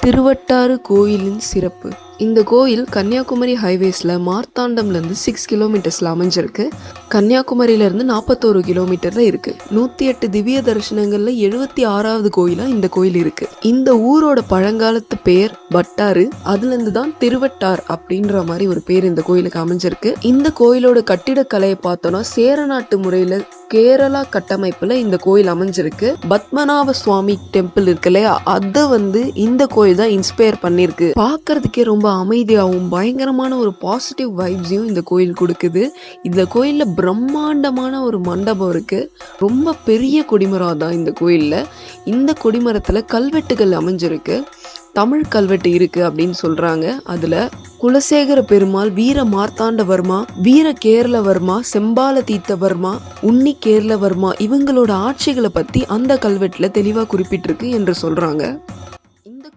திருவட்டாறு கோயிலின் சிறப்பு. இந்த கோயில் கன்னியாகுமரி ஹைவேஸில் மார்த்தாண்டம்லேருந்து 6 கிலோமீட்டர்ஸில் அமைஞ்சிருக்கு. கன்னியாகுமரியிலேருந்து 41 கிலோமீட்டரில் இருக்குது. 108 திவ்ய தரிசனங்களில் 76வது கோயிலாக இந்த கோயில் இருக்குது. இந்த ஊரோட பழங்காலத்து பேர் வட்டாறு, அதுலேருந்து தான் திருவட்டார் அப்படின்ற மாதிரி ஒரு பேர் இந்த கோயிலுக்கு அமைஞ்சிருக்கு. இந்த கோயிலோட கட்டிடக்கலையை பார்த்தோன்னா சேரநாட்டு முறையில் கேரளா கட்டமைப்பில் இந்த கோயில் அமைஞ்சிருக்கு. பத்மநாப சுவாமி டெம்பிள் இருக்கு இல்லையா, அதை இந்த கோயில் தான் இன்ஸ்பயர் பண்ணியிருக்கு. பார்க்கறதுக்கே ரொம்ப அமைதியாகவும் பயங்கரமான ஒரு பாசிட்டிவ் வைப்ஸையும் இந்த கோயில் கொடுக்குது. இந்த கோயிலில் பிரம்மாண்டமான ஒரு மண்டபம் இருக்குது. ரொம்ப பெரிய கொடிமரம் தான் இந்த கோயிலில். இந்த கொடிமரத்தில் கல்வெட்டுகள் அமைஞ்சிருக்கு. தமிழ் கல்வெட்டு இருக்கு அப்படின்னு சொல்றாங்க. அதுல குலசேகர பெருமாள், வீர மார்த்தாண்டவர்மா, வீர கேரளவர்மா, செம்பால தீர்த்தவர்மா, உன்னி கேரளவர்மா இவங்களோட ஆட்சிகளை பத்தி அந்த கல்வெட்டுல தெளிவா குறிப்பிட்டிருக்கு என்று சொல்றாங்க. இந்த